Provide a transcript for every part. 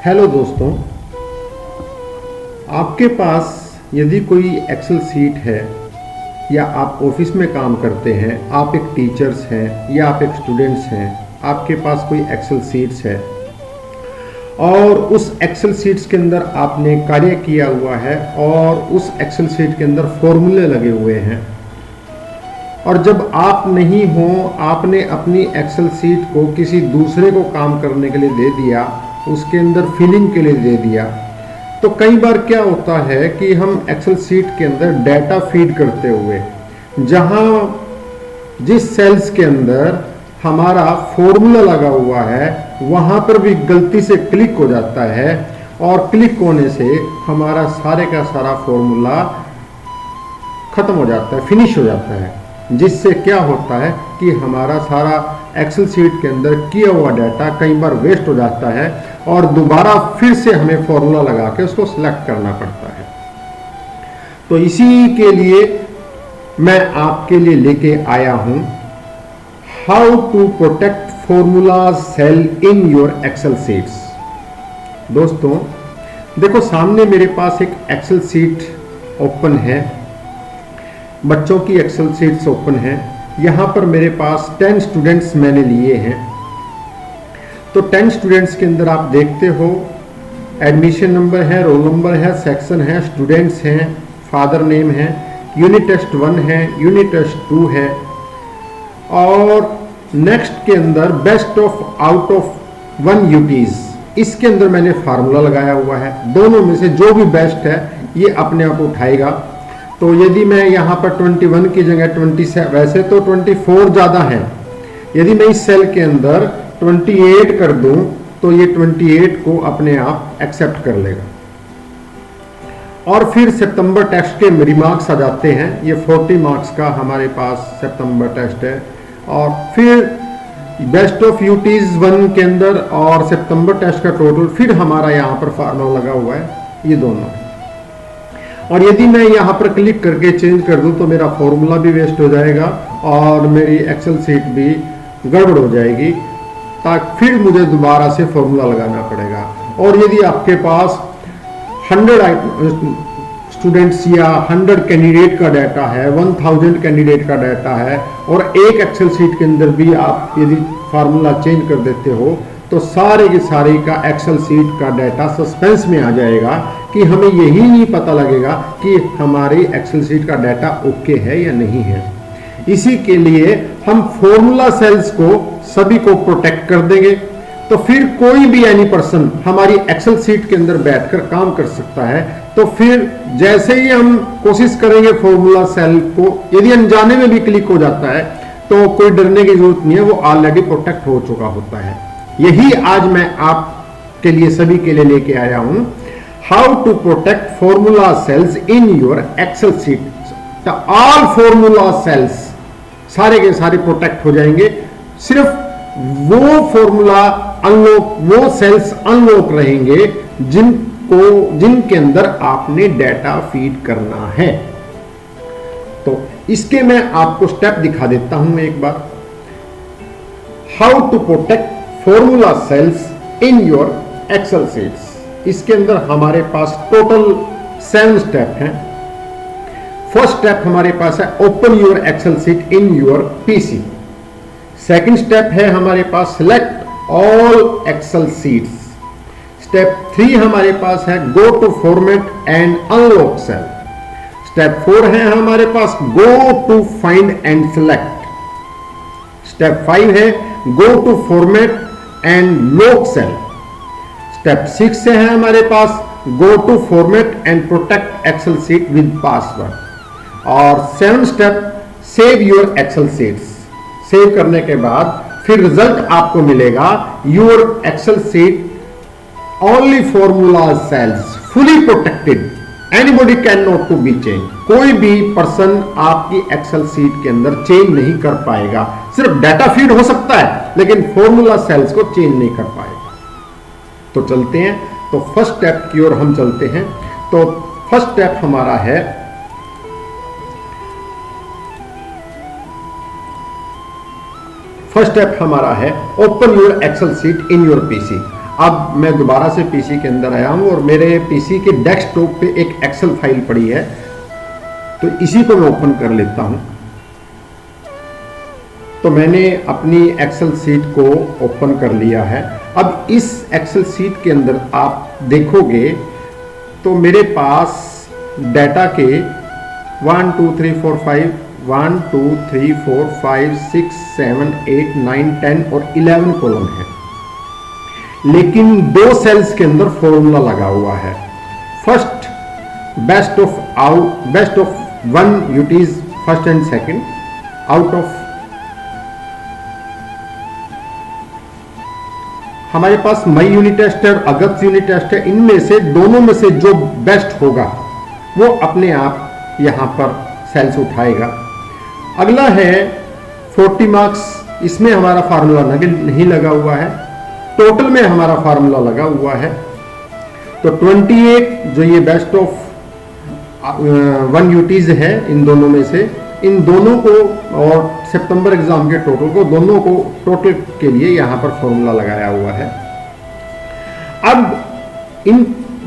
Hello दोस्तों, आपके पास यदि कोई एक्सेल शीट है या आप ऑफिस में काम करते हैं, आप एक टीचर्स हैं या आप एक स्टूडेंट्स हैं, आपके पास कोई एक्सेल शीट्स है और उस एक्सेल शीट्स के अंदर आपने कार्य किया हुआ है और उस एक्सेल शीट के अंदर फॉर्मूले लगे हुए हैं और जब आप नहीं हो, आपने अपनी एक्सेल शीट को किसी दूसरे को काम करने के लिए दे दिया, उसके अंदर फिलिंग के लिए दे दिया, तो कई बार क्या होता है कि हम एक्सेल शीट के अंदर डाटा फीड करते हुए जहां जिस सेल्स के अंदर हमारा फॉर्मूला लगा हुआ है वहां पर भी गलती से क्लिक हो जाता है और क्लिक होने से हमारा सारे का सारा फॉर्मूला खत्म हो जाता है, फिनिश हो जाता है, जिससे क्या होता है कि हमारा सारा एक्सेल शीट के अंदर किया हुआ डाटा कई बार वेस्ट हो जाता है और दोबारा फिर से हमें फॉर्मूला लगा के उसको सिलेक्ट करना पड़ता है। तो इसी के लिए मैं आपके लिए लेके आया हूं how to protect formula cell in your Excel sheets. दोस्तों देखो, सामने मेरे पास एक एक्सेल शीट ओपन है, बच्चों की एक्सेल शीट्स ओपन है। यहाँ पर मेरे पास 10 स्टूडेंट्स मैंने लिए हैं। तो 10 स्टूडेंट्स के अंदर आप देखते हो एडमिशन नंबर है, रोल नंबर है, सेक्शन है, स्टूडेंट्स हैं, फादर नेम है, यूनिट टेस्ट 1 है, यूनिट टेस्ट 2 है और नेक्स्ट के अंदर best of out of 1 UTs, इसके अंदर मैंने फार्मूला लगाया हुआ है। दोनों में से जो भी बेस्ट है ये अपने आप उठाएगा। तो यदि मैं यहाँ पर 21 की जगह 27, वैसे तो 24 ज़्यादा है, यदि मैं इस सेल के अंदर 28 कर दूं तो ये 28 को अपने आप एक्सेप्ट कर लेगा। और फिर सितंबर टेस्ट के रिमार्क्स आ जाते हैं, ये 40 मार्क्स का हमारे पास सितंबर टेस्ट है। और फिर बेस्ट ऑफ यूटीज 1 के अंदर और सितंबर टेस्ट का टोटल, फिर हमारा यहाँ पर फार्मूला लगा हुआ है, ये दोनों। और यदि मैं यहाँ पर क्लिक करके चेंज कर दूं तो मेरा फॉर्मूला भी वेस्ट हो जाएगा और मेरी एक्सेल शीट भी गड़बड़ हो जाएगी, ताकि फिर मुझे दोबारा से फॉर्मूला लगाना पड़ेगा। और यदि आपके पास 100 स्टूडेंट्स या 100 कैंडिडेट का डाटा है, 1000 कैंडिडेट का डाटा है और एक एक्सेल शीट के अंदर भी आप यदि फार्मूला चेंज कर देते हो तो सारे के सारे का एक्सेल शीट का डाटा सस्पेंस में आ जाएगा कि हमें यही नहीं पता लगेगा कि हमारी एक्सेल शीट का डाटा ओके है या नहीं है। इसी के लिए हम फॉर्मूला सेल्स को सभी को प्रोटेक्ट कर देंगे, तो फिर कोई भी एनी पर्सन हमारी एक्सेल शीट के अंदर बैठकर काम कर सकता है। तो फिर जैसे ही हम कोशिश करेंगे फॉर्मूला सेल को, यदि अनजाने में भी क्लिक हो जाता है तो कोई डरने की जरूरत नहीं है, वो ऑलरेडी प्रोटेक्ट हो चुका होता है। यही आज मैं आपके लिए सभी के लिए लेके आया हूं, how to protect formula cells in your Excel sheet. All formula cells सारे के सारे प्रोटेक्ट हो जाएंगे, सिर्फ वो फॉर्मूला अनलॉक, वो सेल्स अनलॉक रहेंगे जिनके अंदर आपने डाटा फीड करना है। तो इसके मैं आपको स्टेप दिखा देता हूं एक बार, how to protect formula cells in your Excel sheets. इसके अंदर हमारे पास टोटल 7 स्टेप हैं। फर्स्ट स्टेप हमारे पास है open your Excel sheet in your PC. Second step है हमारे पास select all Excel sheets. Step 3 हमारे पास है go to format and unlock cell. Step 4 है हमारे पास go to find and select. Step 5 है go to format and lock cell. Step 6 है हमारे पास go to format and protect Excel sheet with password. और 7 step save your Excel sheets. Save करने के बाद फिर रिजल्ट आपको मिलेगा, your Excel sheet only formula cells fully protected, anybody can not to be change. कोई भी पर्सन आपकी एक्सेल शीट के अंदर चेंज नहीं कर पाएगा। सिर्फ डाटा फीड हो सकता है लेकिन फॉर्मूला सेल्स को चेंज नहीं कर पाएगा। तो चलते हैं, तो फर्स्ट स्टेप की ओर हम चलते हैं। तो फर्स्ट स्टेप हमारा है फर्स्ट स्टेप हमारा है open your Excel sheet in your PC. अब मैं दोबारा से पीसी के अंदर आया हूं और मेरे पीसी के डेस्कटॉप पे एक एक्सेल फाइल पड़ी है, तो इसी को मैं ओपन कर लेता हूं। तो मैंने अपनी एक्सेल सीट को ओपन कर लिया है। अब इस एक्सेल सीट के अंदर आप देखोगे तो मेरे पास डाटा के 1 2 3 4 5 1 2 3 4 5 6 7 8 9 10 और 11 कॉलम है, लेकिन दो सेल्स के अंदर फॉर्मूला लगा हुआ है। First best of one UTs first and second out of, हमारे पास मई यूनिट टेस्ट है और अगस्त यूनिट टेस्ट है, इनमें से दोनों में से जो बेस्ट होगा वो अपने आप यहां पर सेल्स उठाएगा। अगला है 40 मार्क्स, इसमें हमारा फार्मूला नहीं लगा हुआ है, टोटल में हमारा फार्मूला लगा हुआ है। तो 28 जो ये बेस्ट ऑफ वन यूटीज है इन दोनों में से, इन दोनों को और सितंबर एग्जाम के टोटल को, दोनों को टोटल के लिए यहां पर फॉर्मूला लगाया हुआ है। अब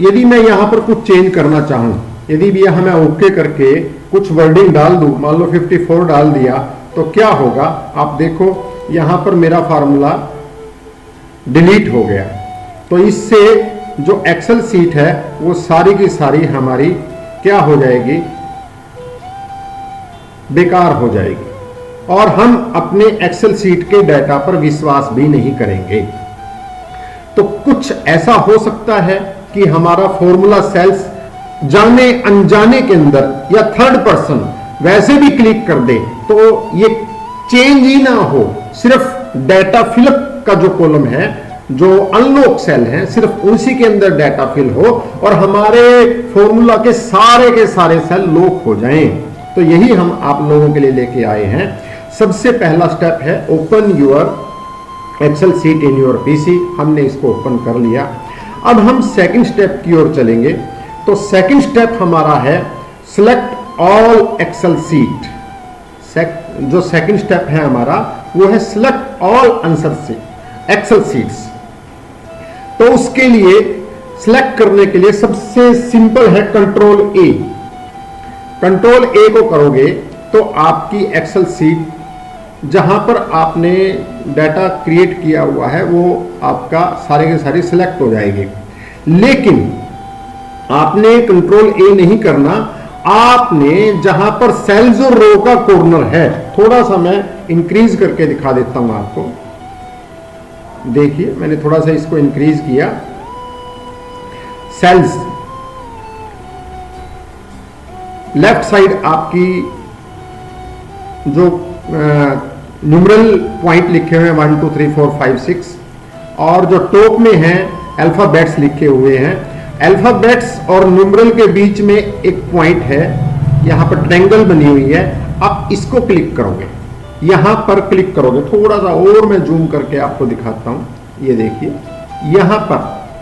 यदि मैं यहां पर कुछ चेंज करना चाहूं, यदि भी यहां मैं ओके करके कुछ वर्डिंग डाल दूं, मान लो 54 डाल दिया, तो क्या होगा आप देखो, यहां पर मेरा फार्मूला डिलीट हो गया। तो इससे जो एक्सेल सीट है वो सारी की सारी हमारी क्या हो जाएगी, बेकार हो जाएगी और हम अपने एक्सेल सीट के डाटा पर विश्वास भी नहीं करेंगे। तो कुछ ऐसा हो सकता है कि हमारा फॉर्मूला सेल्स जाने अनजाने के अंदर या थर्ड पर्सन वैसे भी क्लिक कर दे तो ये चेंज ही ना हो, सिर्फ डाटा फिलअप का जो कॉलम है, जो अनलॉक सेल है, सिर्फ उसी के अंदर डाटा फिल हो और हमारे फॉर्मूला के सारे सेल लॉक हो जाएं। तो यही हम आप लोगों के लिए लेके आए हैं। सबसे पहला स्टेप है open your Excel sheet in your PC, हमने इसको ओपन कर लिया। अब हम सेकंड स्टेप की ओर चलेंगे। तो सेकंड स्टेप हमारा है सिलेक्ट ऑल एक्सेल सीट। जो सेकंड स्टेप है हमारा वो है सिलेक्ट ऑल एक्सेल सीट्स। तो उसके लिए सिलेक्ट करने के लिए सबसे सिंपल है कंट्रोल ए। कंट्रोल ए को करोगे तो आपकी एक्सेल सीट जहां पर आपने डाटा क्रिएट किया हुआ है वो आपका सारे के सारे सिलेक्ट हो जाएगी। लेकिन आपने कंट्रोल ए नहीं करना, आपने जहां पर सेल्स और रो का कॉर्नर है, थोड़ा सा मैं इंक्रीज करके दिखा देता हूं आपको। देखिए मैंने थोड़ा सा इसको इंक्रीज किया। सेल्स लेफ्ट साइड आपकी जो न्यूमरल पॉइंट लिखे हुए हैं 1 2 3 4 5 6 और जो टॉप में हैं अल्फाबेट्स लिखे हुए हैं। अल्फाबेट्स और न्यूमरल के बीच में एक पॉइंट है, यहां पर ट्रायंगल बनी हुई है। आप इसको क्लिक करोगे, यहां पर क्लिक करोगे, थोड़ा सा और मैं जूम करके आपको दिखाता हूं। ये देखिए यहां पर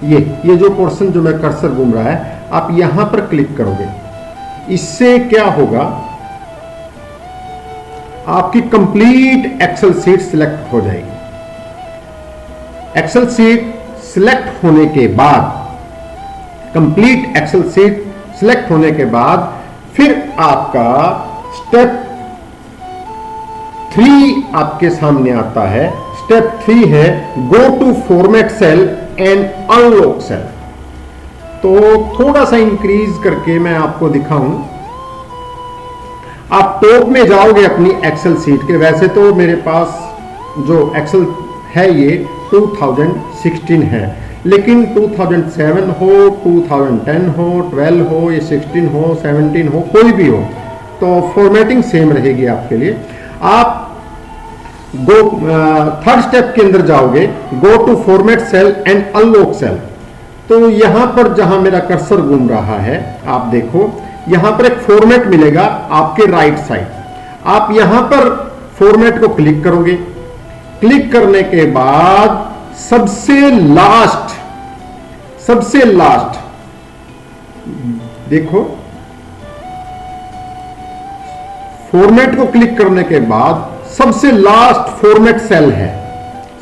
ये जो पोर्शन जो मैं कर्सर घूम रहा है, आप यहां पर क्लिक करोगे। इससे क्या होगा, आपकी कंप्लीट एक्सेल सीट सिलेक्ट हो जाएगी। एक्सेल सीट सिलेक्ट होने के बाद, कंप्लीट एक्सेल सीट सिलेक्ट होने के बाद फिर आपका स्टेप 3 आपके सामने आता है। स्टेप 3 है go to format cell and unlock cell. तो थोड़ा सा इंक्रीज करके मैं आपको दिखाऊं। आप टॉप में जाओगे अपनी एक्सेल सीट के। वैसे तो मेरे पास जो एक्सेल है ये 2016 है, लेकिन 2007 हो, 2010 हो, 12 हो, ये 16 हो, 17 हो, कोई भी हो, तो फॉर्मेटिंग सेम रहेगी आपके लिए। आप थर्ड स्टेप के अंदर जाओगे, go to format cell and unlock cell. तो यहां पर जहां मेरा कर्सर घूम रहा है, आप देखो यहां पर एक फॉर्मेट मिलेगा आपके राइट साइड। आप यहां पर फॉर्मेट को क्लिक करोगे। क्लिक करने के बाद सबसे लास्ट देखो, फॉर्मेट को क्लिक करने के बाद सबसे लास्ट फॉर्मेट सेल है,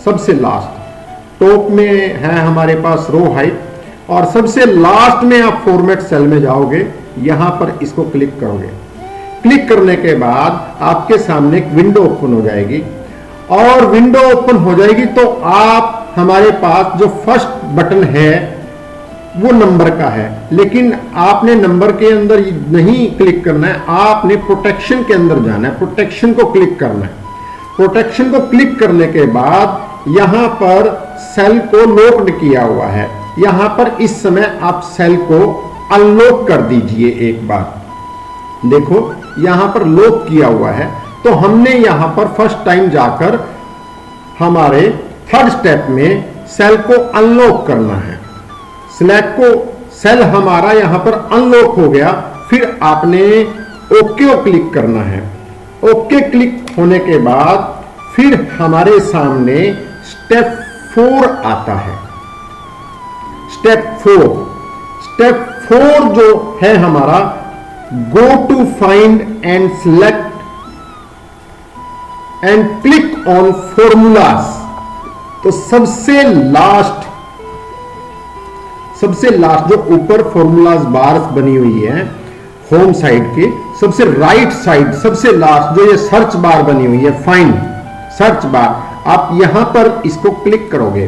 सबसे लास्ट। टॉप में है हमारे पास रो हाइट, और सबसे लास्ट में आप फॉर्मेट सेल में जाओगे, यहां पर इसको क्लिक करोगे। क्लिक करने के बाद आपके सामने एक विंडो ओपन हो जाएगी, और विंडो ओपन हो जाएगी तो आप हमारे पास जो फर्स्ट बटन है वो नंबर का है, लेकिन आपने नंबर के अंदर नहीं क्लिक करना है, आपने प्रोटेक्शन के अंदर जाना है, प्रोटेक्शन को क्लिक करना है। प्रोटेक्शन को क्लिक करने के बाद यहां पर सेल को लॉक्ड किया हुआ है, यहां पर इस समय आप सेल को अनलॉक कर दीजिए। एक बार देखो यहां पर लॉक किया हुआ है, तो हमने यहां पर फर्स्ट टाइम जाकर हमारे थर्ड स्टेप में सेल को अनलॉक करना है। सिलेक्ट को सेल हमारा यहां पर अनलॉक हो गया, फिर आपने ओके को क्लिक करना है। ओके क्लिक होने के बाद फिर हमारे सामने स्टेप 4 आता है। स्टेप 4 जो है हमारा, go to find and select and click on formulas. तो सबसे लास्ट जो ऊपर फॉर्मूलाज बार बनी हुई है होम साइड के सबसे राइट साइड, सबसे लास्ट जो ये सर्च बार बनी हुई है, फाइंड सर्च बार, आप यहां पर इसको क्लिक करोगे।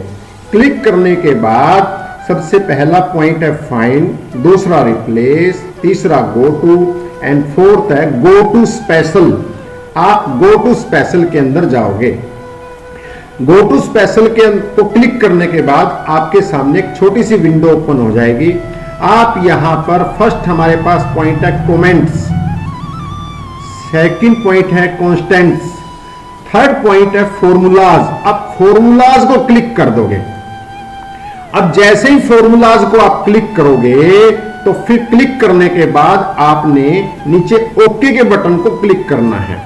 क्लिक करने के बाद सबसे पहला पॉइंट है फाइंड, दूसरा रिप्लेस, तीसरा गो टू एंड फोर्थ है गो टू स्पेशल। आप गो टू स्पेशल के अंदर जाओगे। गो टू स्पेशल के को क्लिक करने के बाद आपके सामने एक छोटी सी विंडो ओपन हो जाएगी। आप यहां पर फर्स्ट हमारे पास पॉइंट है कमेंट्स, सेकंड पॉइंट है कांस्टेंट्स, थर्ड पॉइंट है फॉर्मूलाज। अब फॉर्मूलाज को क्लिक कर दोगे। अब जैसे ही फॉर्मूलाज को आप क्लिक करोगे तो फिर क्लिक करने के बाद आपने नीचे ओके के बटन को क्लिक करना है।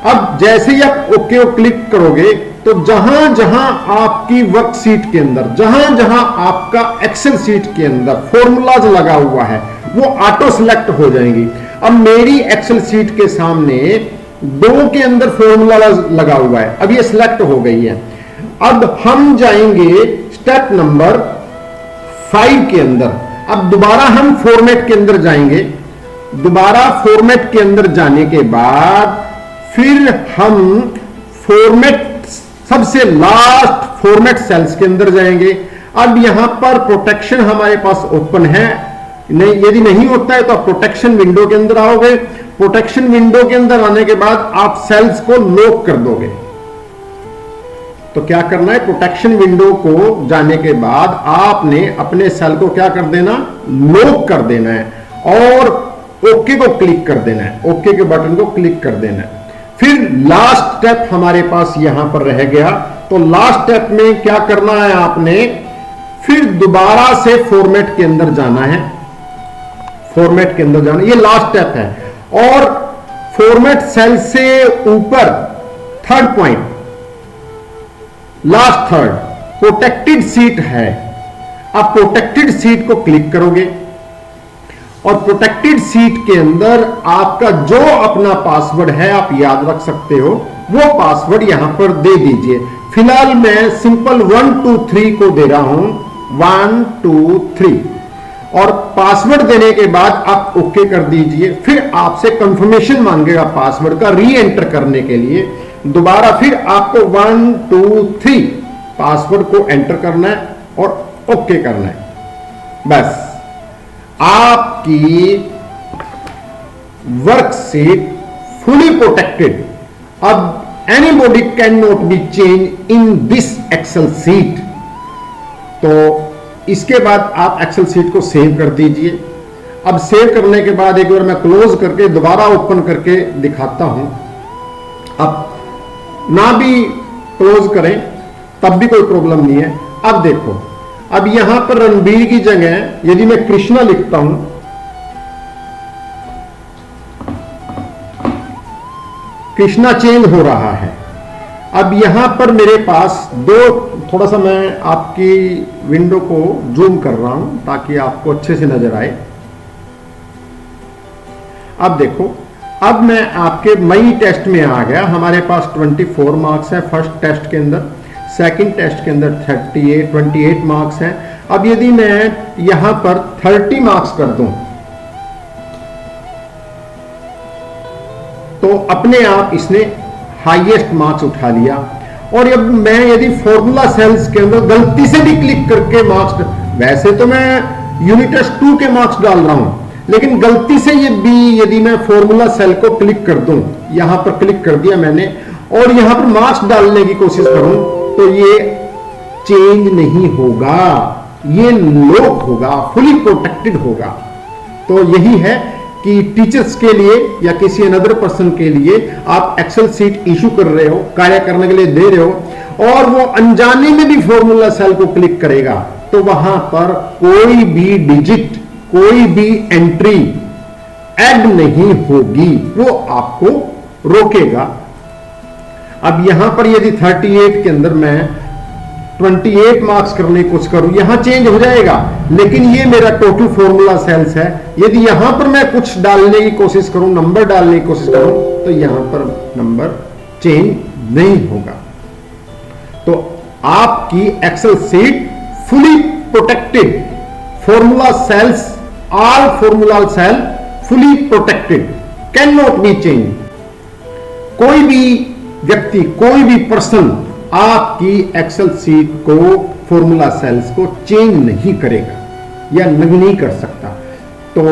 अब जैसे ही आप ओके को क्लिक करोगे तो जहां जहां आपकी वर्कशीट के अंदर, जहां जहां आपका एक्सेल शीट के अंदर फॉर्मूलाज लगा हुआ है वो ऑटो सिलेक्ट हो जाएंगी। अब मेरी एक्सेल शीट के सामने 2 के अंदर फॉर्मूला लगा हुआ है, अब ये सिलेक्ट हो गई है। अब हम जाएंगे स्टेप नंबर 5 के अंदर। अब दोबारा हम फॉर्मेट के अंदर जाएंगे। दोबारा फॉर्मेट के अंदर जाने के बाद फिर हम फॉर्मेट सबसे लास्ट फॉर्मेट सेल्स के अंदर जाएंगे। अब यहां पर प्रोटेक्शन हमारे पास ओपन है, नहीं यदि नहीं होता है तो आप प्रोटेक्शन विंडो के अंदर आओगे। प्रोटेक्शन विंडो के अंदर आने के बाद आप सेल्स को लॉक कर दोगे। तो क्या करना है, प्रोटेक्शन विंडो को जाने के बाद आपने अपने सेल को क्या कर देना, लॉक कर देना है और ओके को क्लिक कर देना है, ओके के बटन को क्लिक कर देना है। फिर लास्ट स्टेप हमारे पास यहां पर रह गया। तो लास्ट स्टेप में क्या करना है, आपने फिर दोबारा से फॉर्मेट के अंदर जाना है। फॉर्मेट के अंदर जाना, ये लास्ट स्टेप है। और फॉर्मेट सेल से ऊपर third point, last third protected seat है। आप प्रोटेक्टेड सीट को क्लिक करोगे और प्रोटेक्टेड सीट के अंदर आपका जो अपना पासवर्ड है आप याद रख सकते हो, वो पासवर्ड यहां पर दे दीजिए। फिलहाल मैं सिंपल 1 2 3 को दे रहा हूं, 1 2 3, और पासवर्ड देने के बाद आप ओके कर दीजिए। फिर आपसे कंफर्मेशन मांगेगा पासवर्ड का री एंटर करने के लिए। दोबारा फिर आपको 1 2 3 पासवर्ड को एंटर करना है और ओके करना है। बस आपकी वर्कशीट फुली प्रोटेक्टेड। अब anybody can not be change in this Excel sheet. तो इसके बाद आप एक्सेल सीट को सेव कर दीजिए। अब सेव करने के बाद एक बार मैं क्लोज करके दोबारा ओपन करके दिखाता हूं। अब ना भी क्लोज करें तब भी कोई प्रॉब्लम नहीं है। अब देखो, अब यहां पर रणबीर की जगह यदि मैं कृष्णा लिखता हूं, कृष्णा चेंज हो रहा है। अब यहां पर मेरे पास दो, थोड़ा सा मैं आपकी विंडो को जूम कर रहा हूं ताकि आपको अच्छे से नजर आए। अब देखो, अब मैं आपके मई टेस्ट में आ गया। हमारे पास 24 मार्क्स है फर्स्ट टेस्ट के अंदर। सेकंड टेस्ट के अंदर 28 मार्क्स हैं। अब यदि मैं यहां पर 30 मार्क्स कर दूं तो अपने आप इसने हाईएस्ट मार्क्स उठा लिया। और अब मैं यदि फॉर्मूला सेल्स के अंदर गलती से भी क्लिक करके मार्क्स, वैसे तो मैं यूनिट टेस्ट 2 के मार्क्स डाल रहा हूं, लेकिन गलती से ये बी यदि मैं फॉर्मूला सेल को क्लिक कर दूं, यहां पर क्लिक कर दिया मैंने और यहां पर मार्क्स डालने की कोशिश करूं तो ये चेंज नहीं होगा, ये लॉक होगा, फुली प्रोटेक्टेड होगा। तो यही है कि टीचर्स के लिए या किसी अनदर पर्सन के लिए आप एक्सेल सीट इशू कर रहे हो, कार्य करने के लिए दे रहे हो और वो अनजाने में भी फॉर्मूला सेल को क्लिक करेगा तो वहां पर कोई भी डिजिट, कोई भी एंट्री ऐड नहीं होगी, वो आपको रोकेगा। अब यहां पर यदि 38 के अंदर मैं 28 मार्क्स करने की कोशिश करूं, यहां चेंज हो जाएगा, लेकिन ये मेरा टोटल फॉर्मूला सेल्स है। यदि यहां पर मैं कुछ डालने की कोशिश करूं, नंबर डालने की कोशिश करूं तो यहां पर नंबर चेंज नहीं होगा। तो आपकी Excel sheet fully protected, formula cells, all formula cell fully protected, can not be change. कोई भी व्यक्ति, कोई भी पर्सन आपकी एक्सेल सीट को, फॉर्मूला सेल्स को चेंज नहीं करेगा या नहीं कर सकता। तो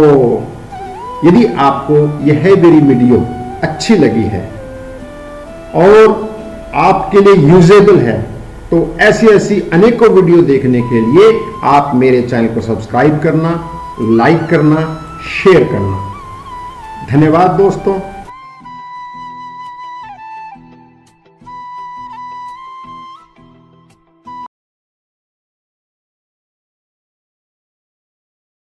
यदि आपको यह मेरी वीडियो अच्छी लगी है और आपके लिए यूजेबल है तो ऐसी अनेकों वीडियो देखने के लिए आप मेरे चैनल को सब्सक्राइब करना, लाइक करना, शेयर करना। धन्यवाद दोस्तों।